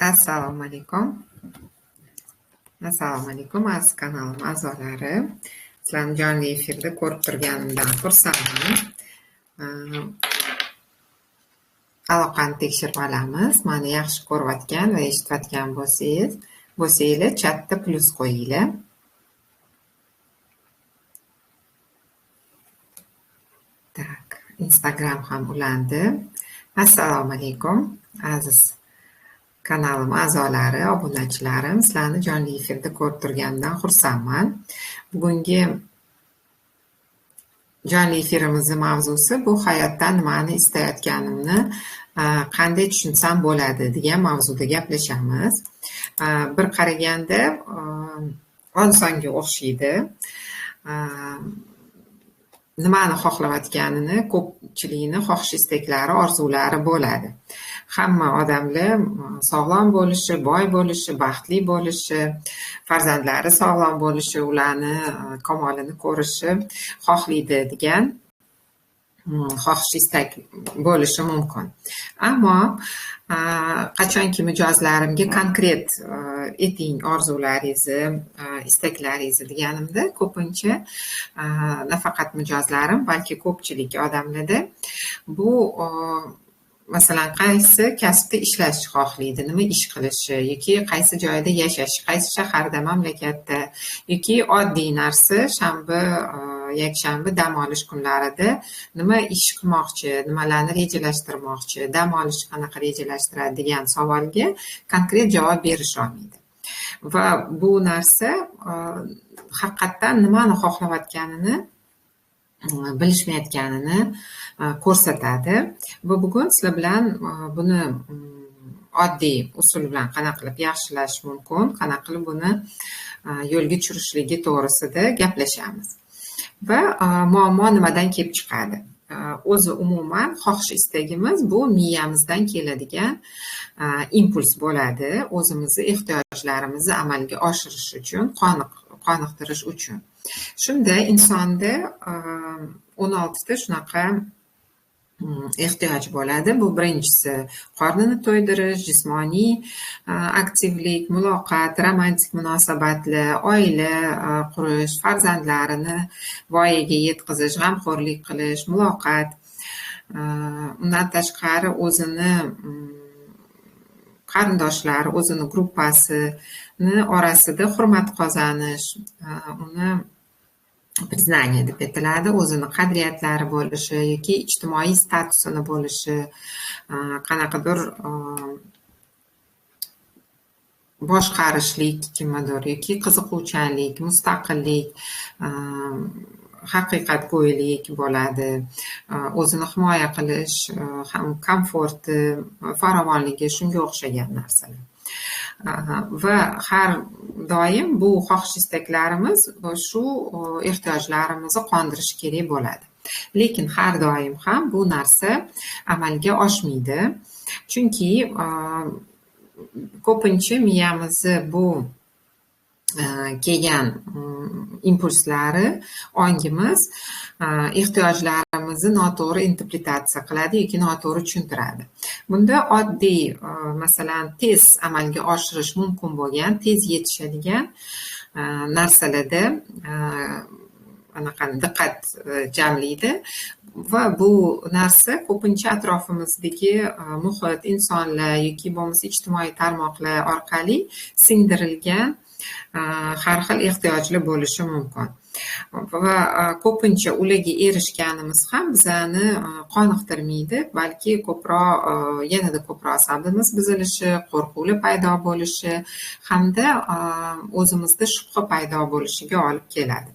Assalomu alaykum. Aziz kanalim a'zolari. Sizlarni jonli efirda ko'rib turganimdan xursandman. Aloqani tekshirib olamiz. Mani yaxshi ko'rayotgan va eshitayotgan bo'lsangiz, chatda plus qo'yinglar. Tak, Instagram ham ulandi. Assalomu alaykum aziz kanalim a'zolari, obunachilarim, sizlarni jonli efirda ko'rib turganimdan xursandman. Bugungi jonli efirimizning mavzusi bu hayotdan nimani istayotganimni qanday tushunsam bo'ladi degan mavzuda gaplashamiz. Bir qaraganda osonga o'xshaydi. Nimani xohlayotganini, ko'pchilikni xohish istaklari, orzulari bo'ladi. Hamma odamlar sog'lom bo'lishi, boy bo'lishi, baxtli bo'lishi, farzandlari sog'lom bo'lishi, ularni kamolini ko'rishi xohlaydi degan xohish istak bo'lishi mumkin. Ammo qachonki mijozlarimga konkret eting orzularingizni, istaklaringizni deganimda, ko'pincha nafaqat mijozlarim, balki ko'pchilik odamlarda bu masalan qaysi kasbda ishlashni xohlaydi, nima ish qilishi yoki qaysi joyda yashash, qaysi shaharda, mamlakatda yoki oddiy narsa shanba, yakshanba dam olish kunlarida nima ish qilmoqchi, nimalarni rejalashtirmoqchi, dam olishni qanaqa rejalashtiradi degan savolga konkret javob berisha olmaydi. Va bu narsa haqiqatdan nimani xohlayotganini bilishmayotganini ko'rsatadi. Va bugun sizlar bilan buni oddiy usul bilan qanaqa qilib yaxshilash mumkin, qanaqa qilib buni yo'lga tushirishligi to'g'risida gaplashamiz. Va muammo nimadan kelib chiqadi? O'zi umuman xohish istagimiz bu miyamizdan keladigan impuls bo'ladi. O'zimizni ehtiyojlarimizni amalga oshirish uchun, qoniqtirish uchun. Shunda insonda 16 ta shunaqa ehtiyoj bo'ladi. Bu birinchisi qornini to'ydirish, jismoniy aktivlik, muloqot, romantik munosabatlar, oila qurish, farzandlarini voyaga yetkazish, g'amxo'rlik qilish, muloqot. Undan tashqari o'zini qarindoshlari, o'zini gruppasini orasida hurmat qozonish, uni priznание deb aytiladi, o'zini qadriyatlari bo'lishi yoki ijtimoiy statusini bo'lishi, qanaqadir boshqarishlik kimgadir yoki qiziquvchanlik, mustaqillik, haqiqatgo'ylik bo'ladi, o'zini himoya qilish, ham komforti, farovonligi, shunga o'xshagan narsalar. Va har doim bu xohish istaklarimiz shu ehtiyojlarimizni qondirishi kerak bo'ladi. Lekin har doim ham bu narsa amalga oshmaydi. Chunki ko'pincha miyamizni bu kelgan impulslari, ongimiz ehtiyojlarimizni noto'g'ri interpretatsiya qiladi yoki noto'g'ri tushuntiradi. Bunda oddiy, masalan, tez amalga oshirish mumkin bo'lgan, tez yetishadigan narsalarda diqqat jamlaydi va bu narsa ko'pincha atrofimizdagi muhit, insonlar yoki bo'lmasa ijtimoiy tarmoqlar orqali singdirilgan har xil ehtiyojlar bo'lishi mumkin. Va ko'pincha ularga erishganimiz ham bizani qoniqtirmaydi, balki yanada ko'proq asablimiz buzilishi, qo'rquvlar paydo bo'lishi hamda o'zimizda shubha paydo bo'lishiga olib keladi.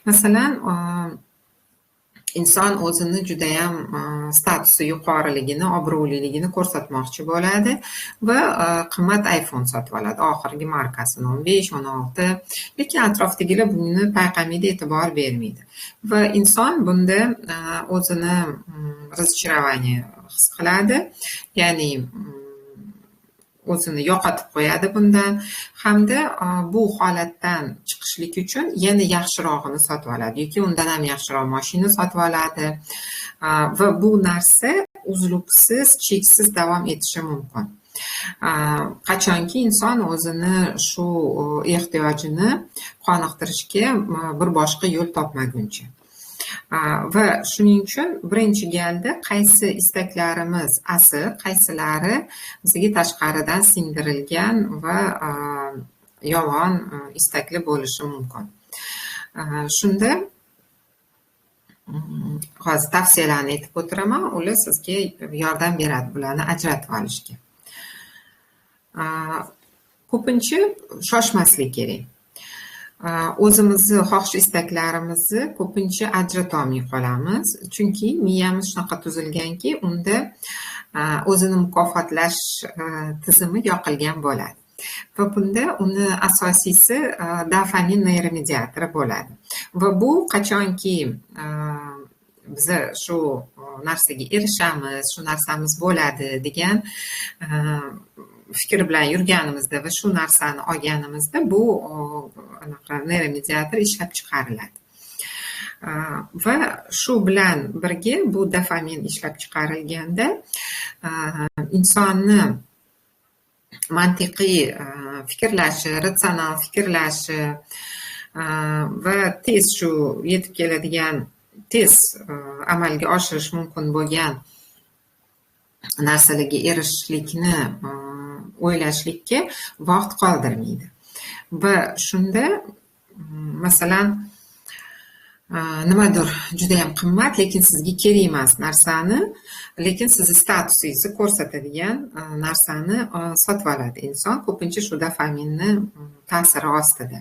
Masalan, inson o'zini judayam statusi yuqoriligini, obro'liligini ko'rsatmoqchi bo'ladi va qimmat iPhone sotib oladi. Oxirgi markasini 15, 16. Lekin atrofdagilar buni payqamaydi, e'tibor bermaydi. Va inson bunda o'zini разочарование his qiladi, ya'ni o'zini yo'qotib qo'yadi bundan, hamda bu holatdan chiqishlik uchun yana yaxshirog'ini sotib oladi yoki undan ham yaxshiroq mashina sotib oladi va bu narsa uzluksiz, cheksiz davom etishi mumkin. Qachonki inson o'zini shu ehtiyojini qoniqtirishga bir boshqa yo'l topmaguncha. Va shuning uchun birinchi galda qaysi istaklarimiz asl, qaysilari bizga tashqaridan singdirilgan va yolg'on istakli bo'lishi mumkin. Shunda hozir tavsiyalarni aytib o'tiraman, ular sizga yordam beradi bularni ajratib olishga. Ko'pincha shoshmaslik kerak. O'zimizni xohish istaklarimizni ko'pincha ajratolmay qolamiz, chunki miyamiz shunaqa tuzilganki, unda o'zini mukofotlash tizimi yoqilgan bo'ladi. Va bunda uni asosiysi dopamin neyromediatori bo'ladi. Va bu qachonki biz shu narsaga erishamiz, shu narsamiz bo'ladi degan fikr bilan yurganimizda va shu narsani olganimizda bu neyromediator ishlab chiqariladi. Va shu bilan birga bu dopamin ishlab chiqarilganda insonni mantiqiy fikrlashi, ratsional fikrlashi va tez shu yetib keladigan, tez amalga oshirish mumkin bo'lgan narsalarga erishishlikni o'ylashlikka vaqt qoldirmaydi. Va shunda masalan nimadir juda ham qimmat, lekin sizga kerak emas narsani, lekin sizni statusingizni ko'rsatadigan narsani sotib oladi inson, ko'pincha shu dopaminni ta'siri ostida.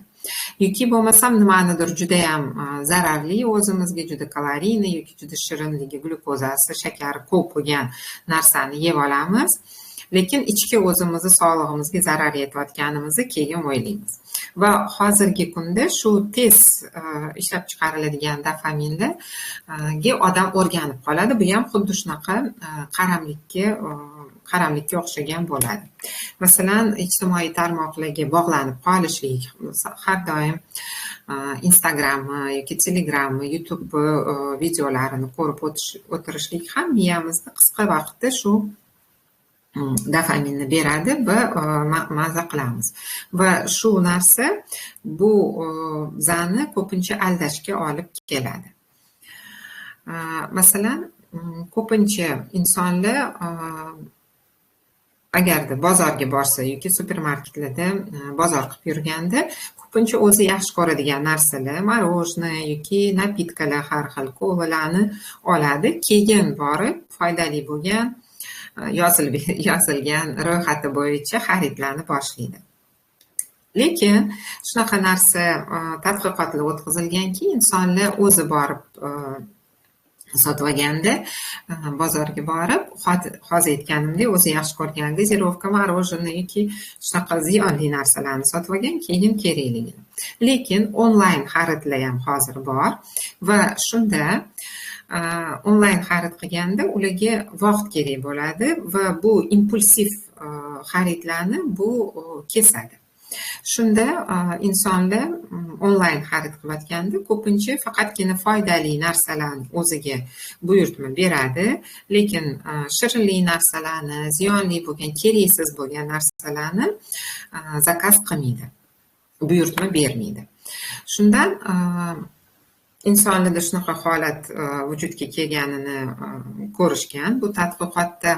Yoki bo'lmasam nimanidir juda ham zararli, o'zimizga juda kaloriyni yoki juda shirinligi, glyukozasi, shakari ko'p bo'lgan narsani yeb olamiz, lekin ichki o'zimizni sog'lig'imizga zarar yetayotganimizni keyin o'ylaymiz. Va hozirgi kunda shu tez ishlab chiqariladigan dopaminlarga odam o'rganib qoladi. Bu ham xuddi shunaqa qaramlikka o'xshagan bo'ladi. Masalan, ijtimoiy tarmoqlarga bog'lanib qolishlik, har doim Instagrammi yoki Telegrammi, YouTube videolarini ko'rib o'tirishlik ham miyamizni qisqa vaqtda shu dopaminni beradi va maza qilamiz. Va shu narsa bu bizani ko'pincha aldashga olib keladi. Masalan, ko'pincha insonlar agarda bozorga borsa yoki supermarketlarda bozor qilib yurganda, ko'pincha o'zi yaxshi ko'radigan narsalar, marojnoe yoki napitkalar, har xil kolalarni oladi, keyin borib foydali bo'lgan yozilgan ro'yxati bo'yicha xaridlarni boshlaydi. Lekin shunaqa narsa tadqiqotlar o'tkazilganki, insonlar o'zi borib sotib olganda, bozorga borib, hozir aytganimdek, o'zi yaxshi ko'rgan gazirovka, marojnoe yoki shunaqa ziyonli narsalarni sotib olgan, keyin kerakligini. Lekin onlayn xaridlar ham hozir bor va shunda onlayn xarid qilganda ularga vaqt kerak bo'ladi va bu impulsiv xaridlarni bu kesadi. Shunda insonlar onlayn xarid qilayotganda ko'pincha faqatgina foydali narsalarni o'ziga buyurtma beradi, lekin shirinli narsalarni, ziyonli bo'lgan, keraksiz bo'lgan narsalarni zakaz qilmaydi, buyurtma bermaydi. Shundan insonlarda shunaqa holat vujudga kelganini ko'rishgan. Bu tadqiqotda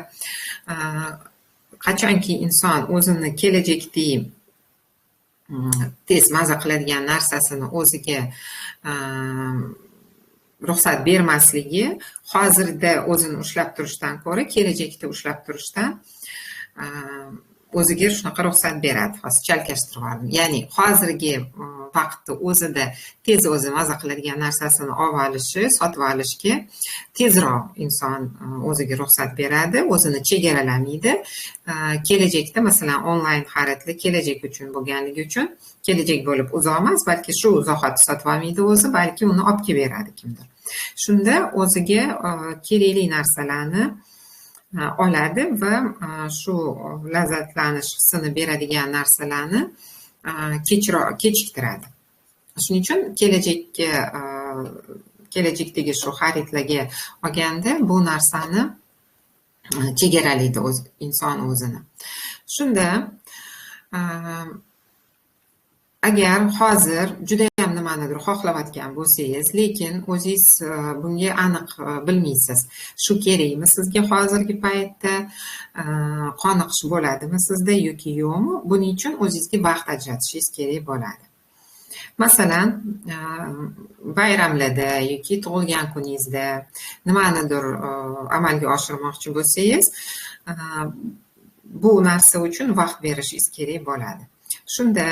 qachonki inson o'zini kelajakdagi tez maza qiladigan narsasini o'ziga ruxsat bermasligi hozirda o'zini ushlab turishdan ko'ra kelajakda ushlab turishdan o'ziga shunaqa ruxsat beradi. Hozir chalkashtirib oldim. Ya'ni hozirgi vaqtda o'zida tez o'zi maza qiladigan narsasini olib olishi, sotib olishga tezroq inson o'ziga ruxsat beradi, o'zini chegaralamaydi. Kelajakda masalan onlayn xaridlar kelajak uchun bo'lganligi uchun, kelajak bo'lib uzoq emas, balki shu zahoti sotib olmaydi o'zi, balki uni olib kelib beradi kimdir. Shunda o'ziga kerakli narsalarni oladi va shu lazzatlanish hissini beradigan narsalarni kechiktiradi. Shuning uchun kelajakdagi shu xaridlarga olganda bu narsani chegaralaydi inson o'zini. Shunda agar hozir judayam nimanidir xohlayotgan bo'lsangiz, lekin o'zingiz bunga aniq bilmaysiz. Shu kerakmi sizga hozirgi paytda, qoniqish bo'ladimi sizda yoki yo'qmi? Buning uchun o'zingizga vaqt ajratishingiz kerak bo'ladi. Masalan, bayramlarda yoki tug'ilgan kuningizda nimanidir amalga oshirmoqchi bo'lsangiz, bu narsa uchun vaqt berishingiz kerak bo'ladi. Shunda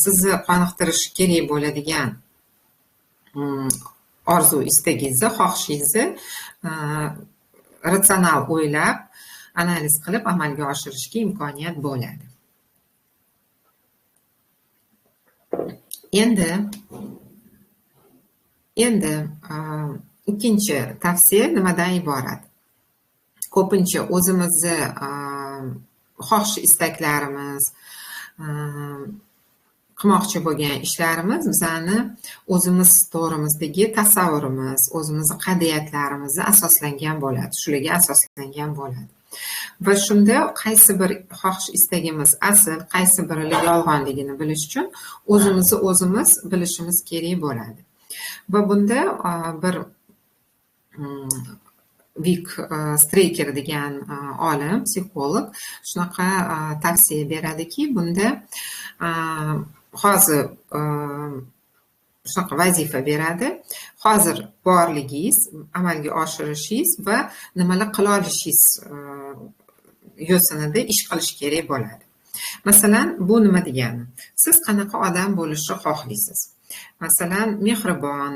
sizni qoniqtirishi kerak bo'ladigan orzu istagingizni, xohishingizni ratsional o'ylab, analiz qilib amalga oshirishga imkoniyat bo'ladi. Endi ikkinchi tavsiya nimadan iborat? Ko'pincha o'zimizni xohish istaklarimiz, qilmoqchi bo'lgan ishlarimiz bizani o'zimiz to'g'rimizdagi tasavvurimiz, o'zimizni qadriyatlarimizni asoslangan bo'ladi, shularga asoslangan bo'ladi. Va shunda qaysi bir xohish istagimiz asl, qaysi biri yolg'onligini bilish uchun o'zimizni o'zimiz bilishimiz kerak bo'ladi. Va bunda bir Vik Streker degan olim, psixolog shunaqa tavsiya beradiki, bunda hozir shunaqa vazifa beradi. Hozir borligingiz, amalga oshirishingiz va nimalar qila olishingiz yo'sinida ish qilish kerak bo'ladi. Masalan, bu nima degani? Siz qanaqa odam bo'lishni xohlaysiz? Masalan, mehribon,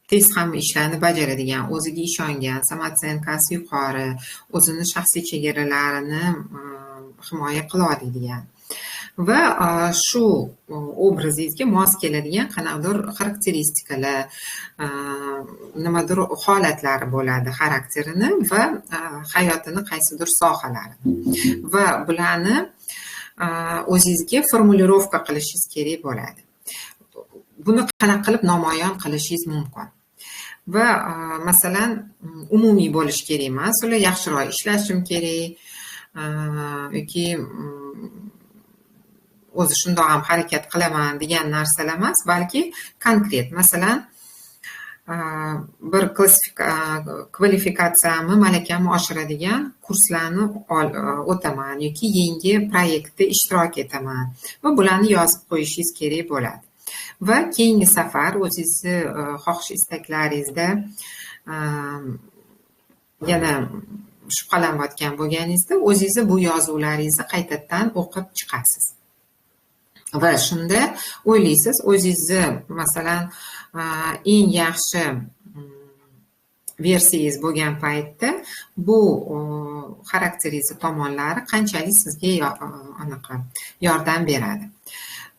tez hamma ishlarni bajaradigan, o'ziga ishongan, samootsyenkasi yuqori, o'zini shaxsiy chegaralarini himoya qila oladigan va shu obrazingizga mos keladigan qanaqadir xarakteristikalar, nimadir holatlari bo'ladi xarakterini va hayotini qaysidir sohalarini. Va bularni o'zingizga formulirovka qilishingiz kerak bo'ladi. Buni qanaqa qilib namoyon qilishingiz mumkin? Va masalan, umumiy bo'lish kerak emas, ular yaxshiroq ishlashim kerak yoki o'zi shundoq ham harakat qilaman degan narsalar emas, balki konkret. Masalan, bir kvalifikatsiyamni, malakani oshiradigan kurslarni o'taman yoki yangi proyektda ishtirok etaman va bularni yozib qo'yishingiz kerak bo'ladi. Va keyingi safar o'zingizni xohish istaklaringizda yana shubhalanayotgan bo'lganingizda o'zingizni bu yozuvlaringizni qaytadan o'qib chiqasiz. Va shunda o'ylaysiz, o'zingizni masalan eng yaxshi versiyangiz bo'lgan paytda bu xarakteringiz tomonlari qanchalik sizga yordam beradi.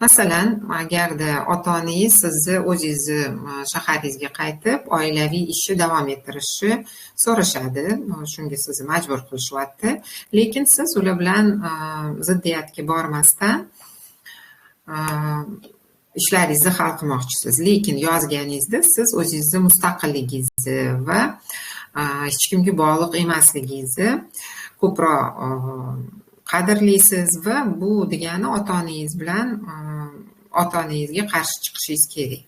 Masalan, agarda ota-onangiz sizni o'zingizni shaharingizga qaytib, oilaviy ishni davom ettirishni so'rashadi, shunga sizni majbur qilishyapti, lekin siz ular bilan ziddiyatga bormasdan ishlaringizni hal qilmoqchisiz. Lekin yozganingizda siz o'zingizni mustaqilligingizni va hech kimga bog'liq emasligingizni ko'proq qadrlaysiz va bu degani ota-onangiz bilan ota-onangizga qarshi chiqishingiz kerak.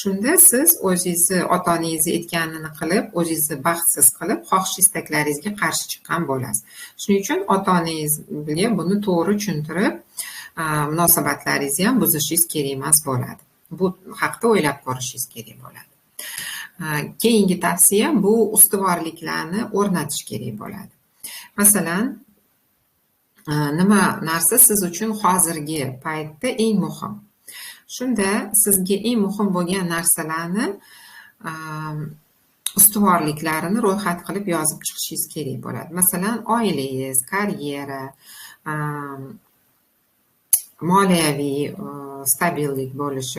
Shunda siz o'zingizni ota-onangiz aytganini qilib, o'zingizni baxtsiz qilib, xohish istaklaringizga qarshi chiqqan bo'lasiz. Shuning uchun ota-onangizga buni to'g'ri tushuntirib, munosabatlaringizni ham buzishingiz kerak emas bo'ladi. Bu haqida o'ylab ko'rishingiz kerak bo'ladi. Keyingi tavsiya bu ustuvorliklarni o'rnatish kerak bo'ladi. Masalan, nima narsa siz uchun hozirgi paytda eng muhim? Shunda sizga eng muhim bo'lgan narsalarni ustuvorliklarini ro'yxat qilib yozib chiqishingiz kerak bo'ladi. Masalan, oilangiz, karyera, moliyaviy stabillik bo'lishi,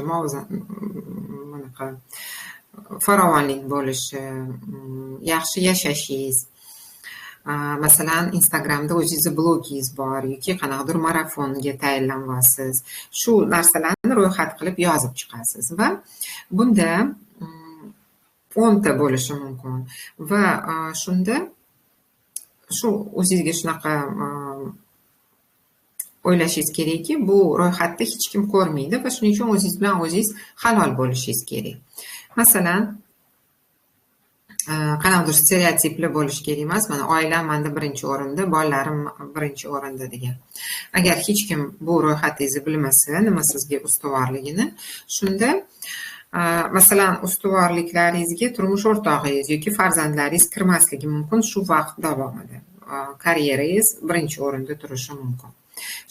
farovonlik bo'lishi, yaxshi yashashingiz. Masalan, Instagramda o'zingizni blogingiz bor yoki qanaqadir marafonga tayyorlanasiz. Shu narsalarni ro'yxat qilib yozib chiqasiz va bunda 10 ta bo'lishi mumkin va shunda shu o'zingizga shunaqa o'ylashingiz kerakki, bu ro'yxatda hech kim ko'rmaydi va shuning uchun o'zingiz bilan o'zingiz halol bo'lishingiz kerak. Masalan, qanaqadir stereotipli bo'lish kerak emas. Mana oilam menda birinchi o'rinda, bolalarim birinchi o'rinda degan. Agar hech kim bu ro'yxatingizni bilmasa, nima sizga ustuvorligini, shunda masalan, ustuvorliklaringizga turmush o'rtog'ingiz yoki farzandlaringiz kirmasligi mumkin shu vaqt davomida. Karyerangiz birinchi o'rinda turishi mumkin.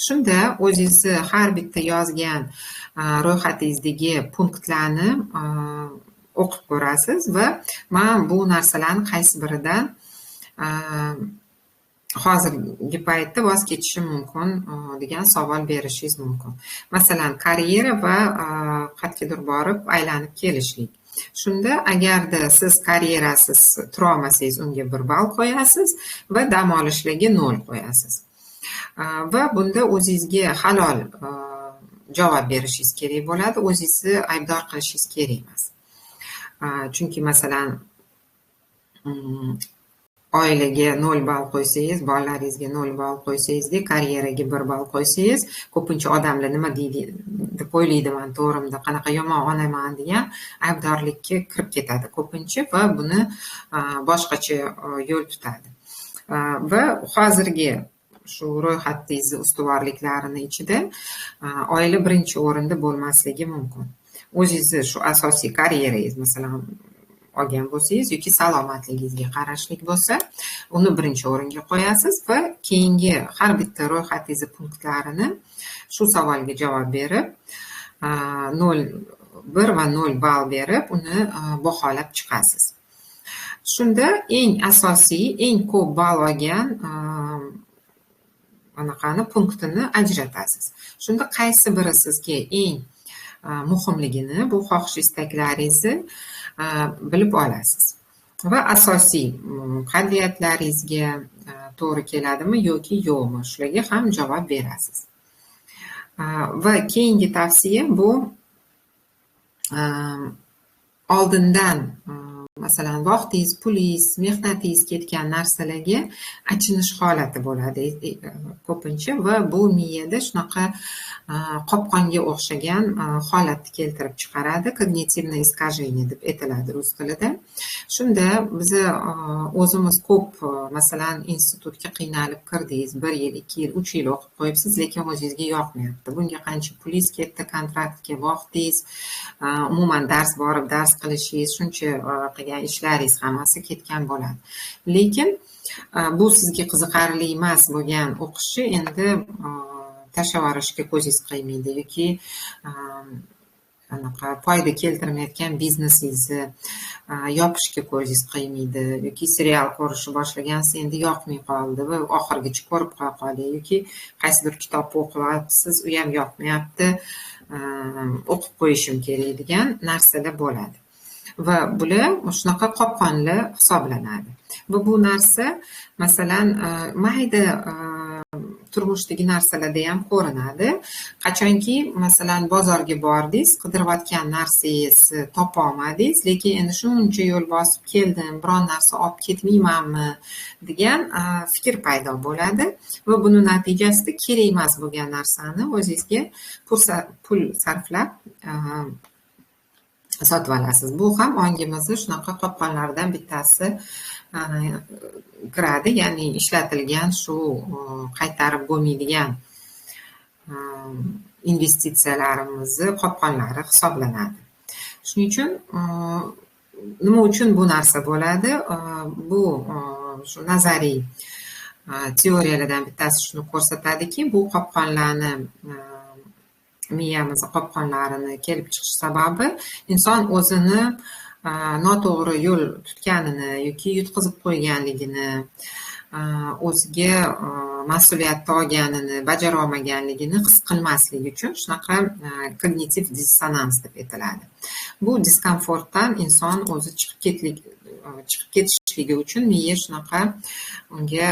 Shunda o'zingizni har bitta yozgan ro'yxatingizdagi punktlarni o'qib ko'rasiz va men bu narsalarni qaysi biridan hozirgi paytda voz kechishim mumkin degan savol berishingiz mumkin. Masalan, karyera va qayergadir borib aylanib kelishlik. Shunda agarda siz karyerasiz tura olmasangiz, unga 1 ball qo'yasiz va dam olishlarga 0 qo'yasiz. Va bunda o'zingizga halol javob berishingiz kerak bo'ladi, o'zingizni aybdor qilishingiz kerak emas. Chunki masalan, oilaga 0 ball qo'ysangiz, bolalaringizga 0 ball qo'ysangizda, karyeraga 1 ball qo'ysangiz, ko'pincha odamlar nima deydi deb o'ylaydiman, to'g'rimda qanaqa yomon onaman degan aybdorlikka kirib ketadi ko'pincha va buni boshqacha yo'l tutadi. Va hozirgi shu ro'yxatingizni ustuvorliklarini ichida oila birinchi o'rinda bo'lmasligi mumkin. O'zingizni shu asosiy karyerangiz masalan olgan bo'lsangiz yoki salomatligingizga qarashlik bo'lsa, uni birinchi o'ringa qo'yasiz va keyingi har bitta ro'yxatingiz punktlarini shu savolga javob berib, 1 va 0 ball berib, uni baholab chiqasiz. Shunda eng asosiy, eng ko'p ball olgan anaqani punktini ajratasiz. Shunda qaysi biri sizga eng muhimligini, bu xohish istaklaringizni bilib olasiz. Va asosiy qadriyatlaringizga to'g'ri keladimi yoki yo'qmi, shularga ham javob berasiz. Va keyingi tavsiya bu oldindan masalan vaqtingiz, pulingiz, mehnatingiz ketgan narsalarga achinish holati bo'ladi ko'pincha va bu miyada shunaqa qopqonga o'xshagan holatni keltirib chiqaradi. Kognitivniy искажение deb aytiladi rus tilida. Shunda biz o'zimiz ko'p masalan institutga qiynalib kirdingiz, 1 yil, 2 yil, 3 yil o'qib qo'yibsiz, lekin o'zingizga yoqmayapti. Bunga qancha pulingiz ketdi, kontraktga vaqtingiz, umuman dars borib dars qilishingiz, shuncha qilgan ishlaringiz hammasi ketgan bo'ladi. Lekin bu sizga qiziqarli emas bo'lgan o'qishni endi tashlab yuborishga ko'zingiz qiymaydi yoki anaqa foyda keltirmayotgan biznesingizni yopishga ko'zingiz qiymaydi yoki serial ko'rishni boshlagansiz, endi yoqmay qoldi va oxirigacha ko'rib qo'ya qoling yoki qaysidir kitobni o'qiyapsiz, u ham yoqmayapti, o'qib qo'yishim kerak degan narsalar bo'ladi. Va bular shunaqa qopqonlar hisoblanadi. Va bu narsa masalan mayda turmushdagi narsalarda ham ko'rinadi. Qachonki masalan bozorga bordingiz, qidirayotgan narsangizni topa olmadingiz, lekin endi shuncha yo'l bosib keldim, biron narsa olib ketmaymanmi degan fikr paydo bo'ladi va buni natijasida kerak emas bo'lgan narsani o'zingizga pul sarflab sotib olasiz. Bu ham ongimizda shunaqa qopqonlardan bittasi kiradi, ya'ni ishlatilgan shu qaytarib bo'lmaydigan investitsiyalarimizni qopqonlari hisoblanadi. Shuning uchun nima uchun bu narsa bo'ladi? Bu shu nazariy teoriyalardan bittasi shuni ko'rsatadiki, bu qopqonlarni miyamiz qopqonlarini kelib chiqish sababi inson o'zini noto'g'ri yo'l tutganini yoki yutqizib qo'yganligini, o'ziga mas'uliyatni olganini, bajara olmaganligini his qilmasligi uchun shunaqa kognitiv dissonans deb aytiladi. Bu diskomfortdan inson o'zi chiqib ketishligi uchun miya shunaqa unga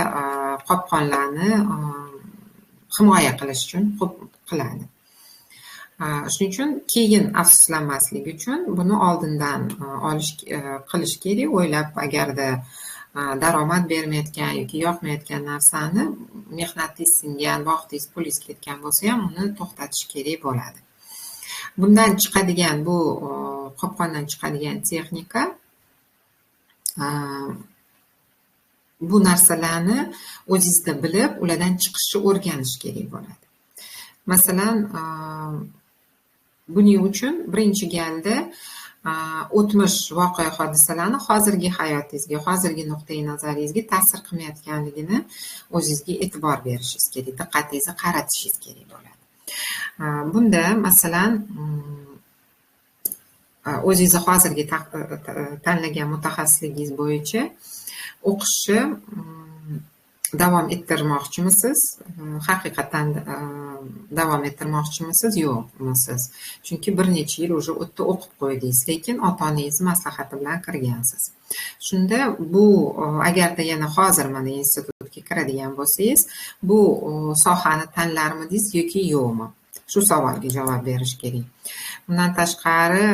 qopqonlarni himoya qilish uchun qiladi. Shuning uchun keyin afsuslanmaslik uchun buni oldindan qilish kerak, o'ylab agarda daromad bermayotgan yoki yoqmayotgan narsani mehnatingiz singan, vaqtingiz, pulingiz ketgan bo'lsa ham uni to'xtatish kerak bo'ladi. Bundan chiqadigan bu qopqondan chiqadigan texnika bu narsalarni o'zingizda bilib, ulardan chiqishni o'rganish kerak bo'ladi. Masalan, buning uchun birinchi galda o'tmish voqea hodisalarni hozirgi hayotingizga, hozirgi nuqtai nazaringizga ta'sir qilmayotganligini o'zingizga e'tibor berishingiz kerak, diqqatingizni qaratishingiz kerak bo'ladi. Bunda masalan o'zingizni hozirgi tanlagan mutaxassisligingiz bo'yicha o'qishni davom ettirmoqchimisiz? Haqiqatan davom ettirmoqchimisiz, yo'qmisiz? Chunki bir necha yil уже o'tda o'qib qo'ydingiz, lekin ota-onangiz maslahati bilan kirgansiz. Shunda bu agarda yana hozir mana institutga kiradigan bo'lsangiz, bu sohani tanlarmidingiz yoki yo'qmi? Shu savolga javob berish kerak. Bundan tashqari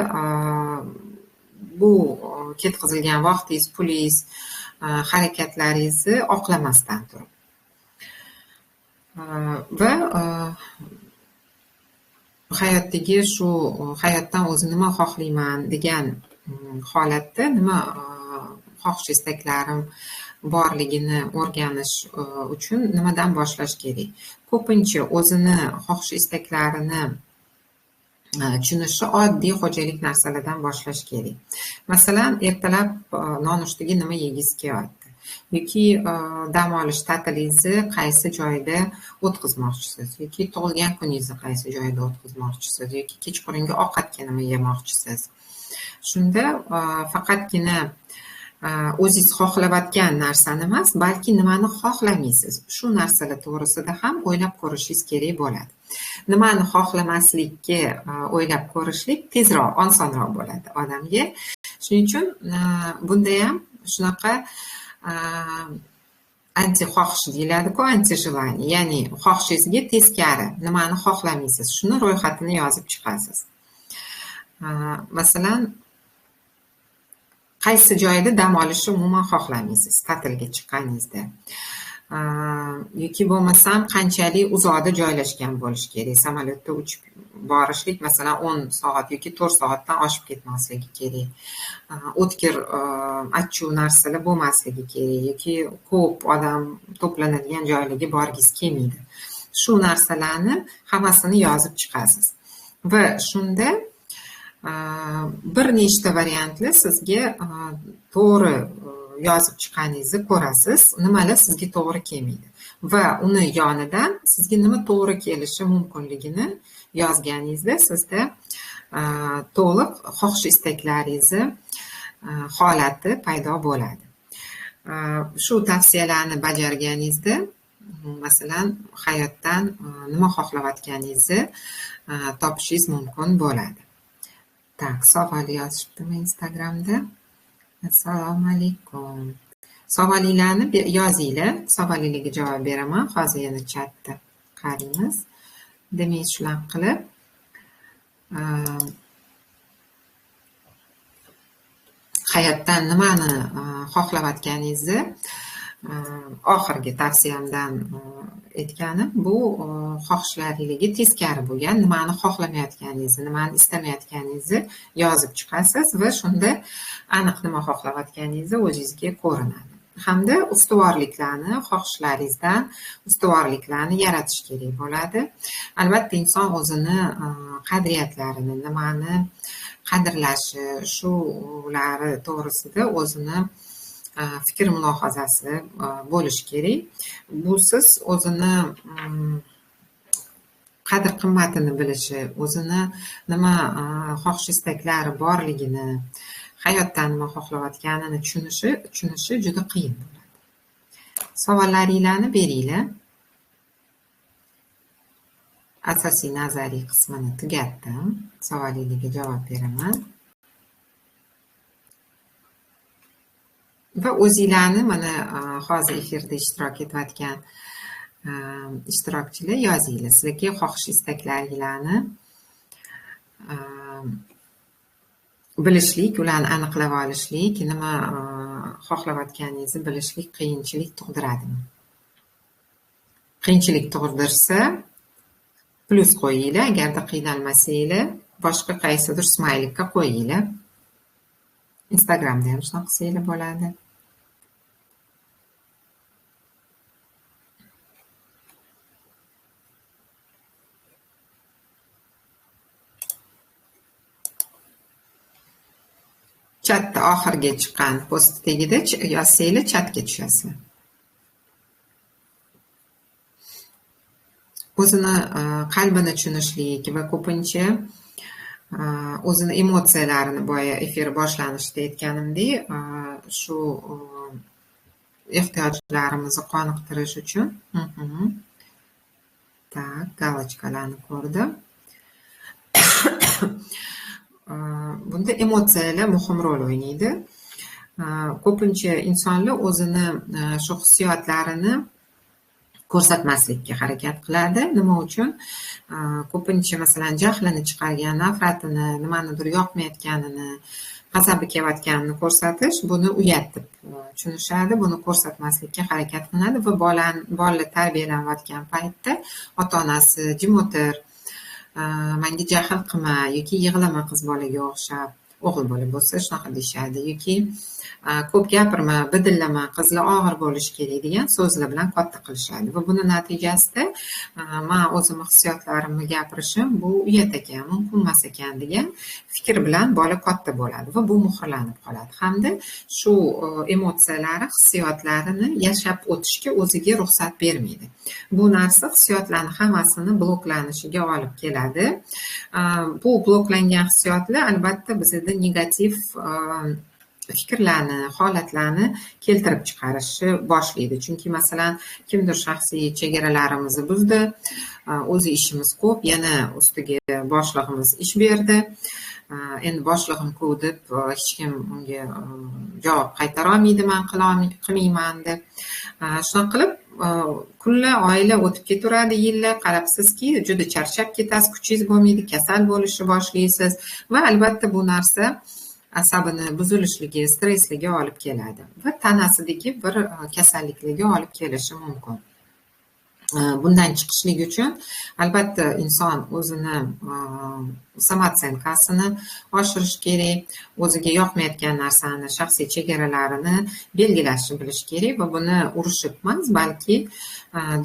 bu ketkazilgan vaqtingiz, pulingiz, harakatlaringizni oqlamasdan turib va hayotdagi shu hayotdan o'zi nima xohlayman degan holatda nima xohish istaklarim borligini o'rganish uchun nimadan boshlash kerak? Ko'pincha o'zini xohish istaklarini tushunishi oddiy xo'jalik narsalardan boshlash kerak. Masalan, ertalab nonushtaga nima yeyingiz kelyapti? Yoki dam olish ta'tilingizni qaysi joyda o'tkazmoqchisiz? Yoki tug'ilgan kuningizni qaysi joyda o'tkazmoqchisiz? Yoki kechqurungi ovqatga nima yemoqchisiz? Shunda faqatgina o'zingiz xohlayotgan narsani emas, balki nimani xohlamaysiz, shu narsalar to'g'risida ham o'ylab ko'rishingiz kerak bo'ladi. Nimani xohlamaslikka o'ylab ko'rishlik tezroq, osonroq bo'ladi odamga. Shuning uchun bunda ham shunaqa anti-xohish deyiladi-ku, anti-желание, ya'ni xohishingizga teskari nimani xohlamaysiz, shuni ro'yxatini yozib chiqasiz. Masalan, qaysi joyda dam olishni umuman xohlamaysiz ta'tilga chiqqaningizda? Yoki bo'lmasam qanchalik uzoqda joylashgan bo'lish kerak? Samolyotda uchib borishlik masalan 10 soat yoki 4 soatdan oshib ketmasligi kerak. O'tkir achchiq narsalar bo'lmasligi kerak yoki ko'p odam to'planadigan joylarga borgingiz kelmaydi. Shu narsalarni hammasini yozib chiqasiz va shunda bir nechta variantli sizga to'g'ri yozib chiqqaningizni ko'rasiz, nimalar sizga to'g'ri kelmaydi va uni yonidan sizga nima to'g'ri kelishi mumkinligini yozganingizda sizda to'liq xohish istaklaringizni holati paydo bo'ladi. Shu tavsiyalarni bajarganingizda masalan hayotdan nima xohlayotganingizni topishingiz mumkin bo'ladi. Tak, savol yozishibdimi Instagramda? Assalomu alaykum. Savolinglarni yozinglar, savolinglarga javob beraman. Hozir yana chatda qaraymiz. Demak, shular qilib hayotdan nimani xohlayotganingizni oxirgi tavsiyamdan aytganim bu xohishlaringizga teskari bo'lgan nimani xohlamayotganingizni, nimani istamayotganingizni yozib chiqasiz va shunda aniq nima xohlayotganingizni o'zingizga ko'rinadi. Hamda ustuvorliklarni, xohishlaringizdan ustuvorliklarni yaratish kerak bo'ladi. Albatta inson o'zini qadriyatlarini, nimani qadrlashi, shulari to'g'risida o'zini fikr mulohazasi bo'lishi kerak. Bu siz o'zini qadr qimmatini bilishi, o'zini nima xohish istaklari borligini, hayotdan nima xohlayotganini tushunishi juda qiyin bo'ladi. Savollaringlarni beringlar. Asosiy nazariy qismini tugatdim. Savolingizga javob beraman. Va o'zinglarni mana hozir efirda ishtirok etayotgan ishtirokchilar yozinglar. Sizlarga xohish istaklaringlarni bilishlik, ularni aniqlab olishlik, nima xohlayotganingizni bilishlik qiyinchilik tug'diradimi? Qiyinchilik tug'dirsa, plus qo'yinglar, agarda qiynalmasanglar, boshqa qaysidir smaylikka qo'yinglar. Instagramda ham shunaqa qilsanglar bo'ladi. Chatda oxirgi chiqqan post tagida yozsanglar, chatga tushasizlar. O'zini qalbini tushunishlik va ko'pincha o'zini emotsiyalarini, boya efir boshlanishida aytganimdek, shu ehtiyojlarimizni qoniqtirish uchun tak, galochkalarni ko'rdim. Bunda emotsiyalar muhim rol o'ynaydi. Ko'pincha insonlar o'zini shu hissiyotlarini ko'rsatmaslikka harakat qiladi. Nima uchun? Ko'pincha masalan jahlini chiqargan, nafratini, nimanidir yoqmayotganini, g'azabi kelayotganini ko'rsatish buni uyat deb tushunishadi. Buni ko'rsatmaslikka harakat qiladi va bola tarbiyalanayotgan paytda ota-onasi jim o'tir, menga jahl qilma yoki yig'lama qiz bolaga o'xshab, o'g'il bola bo'lsa shunaqa deyishadi, yoki ko'p gapirma, bidillama, qizlar og'ir bo'lishi kerak degan so'zlar bilan katta qilishadi va buni natijasida men o'zim hissiyotlarimni gapirishim bu uyat ekan, mumkin emas ekan degan fikr bilan bola katta bo'ladi va bu muhrlanib qoladi. Hamda shu emotsiyalari, hissiyotlarini yashab o'tishga o'ziga ruxsat bermaydi. Bu narsa hissiyotlarning hammasini bloklanishiga olib keladi. Bu bloklangan hissiyotlar albatta bizda negativ fikrlarni, holatlarni keltirib chiqarishni boshlaydi. Chunki masalan, kimdir shaxsiy chegaralarimizni buzdi, o'zi ishimiz ko'p, yana ustiga boshlig'imiz ish berdi. Endi boshlig'im-ku deb hech kim unga javob qaytara olmaydi, men qilmayman deb. Shunaqa qilib kunlar, oylar o'tib ketaveradi, yillar, qarabsizki, juda charchab ketasiz, kuchingiz bo'lmaydi, kasal bo'lishni boshlaysiz va albatta bu narsa asabini buzilishligi, stressligi olib keladi va tanasidagi bir kasalliklarga olib kelishi mumkin. Bundan chiqishlik uchun albatta inson o'zini samotsenkasini oshirish kerak, o'ziga yoqmayotgan narsani, shaxsiy chegaralarini belgilashni bilish kerak va buni urushib emas, balki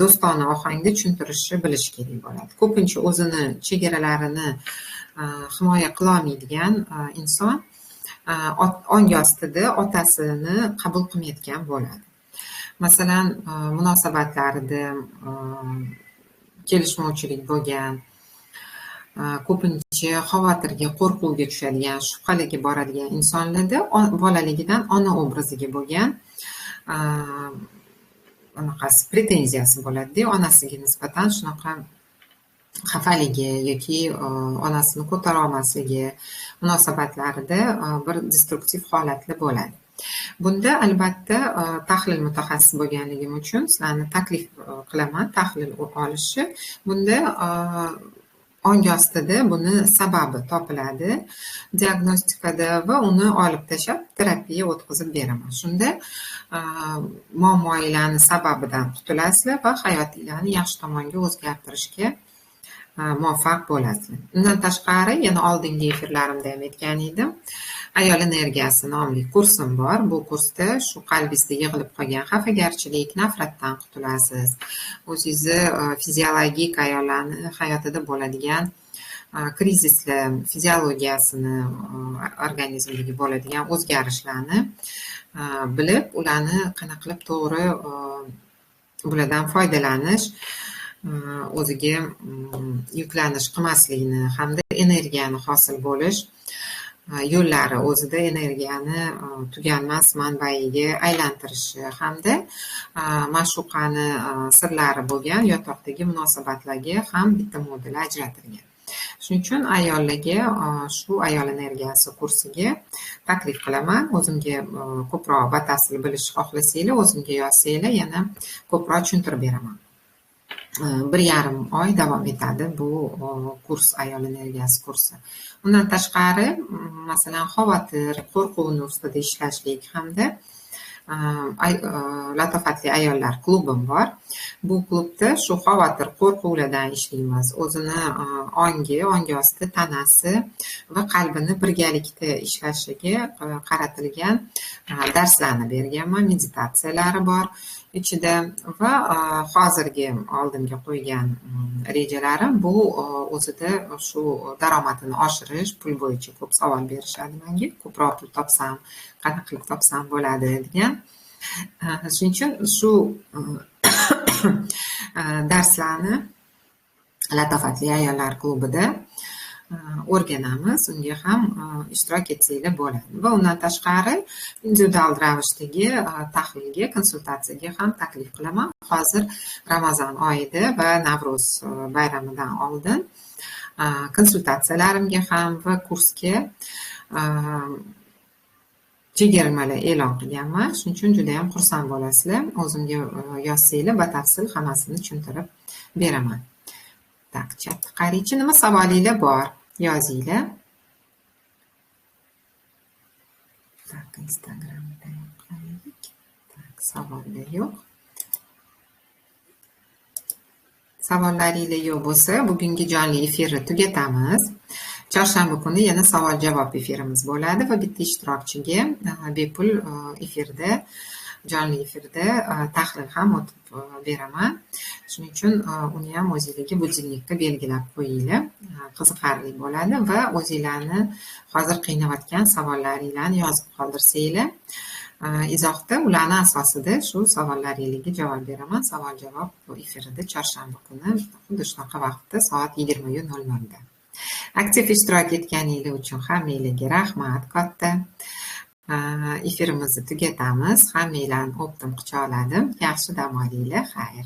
do'stona ohangda tushuntirishni bilish kerak bo'ladi. Ko'pincha o'zini chegaralarini himoya qila olmaydigan inson ongi ostida otasini qabul qilmayotgan bo'ladi. Masalan, munosabatlarida kelishmovchilik bo'lgan, ko'pincha xavotirga, qo'rquvga tushadigan, shubhalarga boradigan insonlarda bolaligidan ona obraziga bo'lgan anaqasi pretenziyasi bo'ladi-da, onasiga nisbatan shunaqa xafaligi yoki onasini ko'tara olmasligi munosabatlarida bir destruktiv holatlar bo'ladi. Bunda albatta tahlil mutaxassis bo'lganligim uchun sizlarni taklif qilaman tahlil olishni. Bunda ongi ostida buni sababi topiladi diagnostikada va uni olib tashlab terapiya o'tkazib beraman. Shunda muammolarni sababidan qutulasizlar va hayotinglarni yaxshi tomonga o'zgartirishga muvaffaq bo'lasizlar. Undan tashqari, yana oldingi efirlarimda ham aytgan edim, ayol energiyasi nomli kursim bor. Bu kursda shu qalbingizda yig'ilib qolgan xafagarchilik, nafratdan qutulasiz. O'zingizni fiziologik ayollarni hayotida bo'ladigan krizislar, fiziologiyasini, organizmdagi bo'ladigan o'zgarishlarni bilib, ularni qanaqa qilib to'g'ri bulardan foydalanish, o'ziga yuklanish qilmaslikni hamda energiyani hosil bo'lish yo'llari, o'zida energiyani tuganmas manbaiga aylantirishi hamda ma'shuqani sirlari bo'lgan yotoqdagi munosabatlarga ham bitta modul ajratilgan. Shuning uchun ayollarga shu ayol energiyasi kursiga taklif qilaman. O'zimga ko'proq batafsil bilishni xohlasanglar, o'zimga yozsanglar, yana ko'proq tushuntirib beraman. 1,5 oy davom etadi bu kurs, ayol energiyasi kursi. Undan tashqari, masalan, xavotir, qo'rquvni ustida ishlashlik hamda latofatli ayollar klubim bor. Bu klubda shu xavotir, qo'rquvlardan ishlaymiz. O'zini ongi osti, tanasi va qalbini birgalikda ishlashiga qaratilgan darslarni berganman. Meditatsiyalari bor ichida va hozirgi oldimga qo'ygan rejalarim bu o'zida shu daromadini oshirish, pul bo'yicha ko'p savol berishadi menga. Ko'proq pul topsam, qanaqa qilib topsam bo'ladi degan. Shuning uchun shu darslarni latofatli ayollar klubida o'rganamiz. Unga ham ishtirok etsanglar bo'ladi. Va undan tashqari individual ravishdagi tahlilga, konsultatsiyaga ham taklif qilaman. Hozir Ramazon oyida va Navro'z bayramidan oldin konsultatsiyalarimga ham va kursga chegirmalar e'lon qilganman. Shuning uchun juda ham xursand bo'lasizlar. O'zimga yozsanglar batafsil hammasini tushuntirib beraman. Tak, chatni qaraychi, nima savolinglar bor? Yozinglar. Tak, Instagramda qaraylik. Tak, savollar yo'q. Savollaringiz yo'q bo'lsa, bugungi jonli efirni tugatamiz. Chorshanba kuni yana savol-javob efirimiz bo'ladi va bitta ishtirokchiga bepul efirda, jonli efirda tahlil ham o'tib beraman. Shuning uchun uni ham o'zingizga budilnikka belgilab qo'yinglar. Qiziqarli bo'ladi va o'zingizlarni hozir qiynayotgan savollaringizni yozib qoldirsanglar, izohda ularni asosida shu savollaringizga javob beraman. Savol-javob efirida chorshanba kuni xuddi shunaqa vaqtda soat 20:00 da. Aktiv ishtirok etganinglar uchun hammanglarga rahmat katta. Efirimizni tugatamiz. Hammanglarni o'pdim, quchoqladim. Yaxshi dam olinglar. Xayr.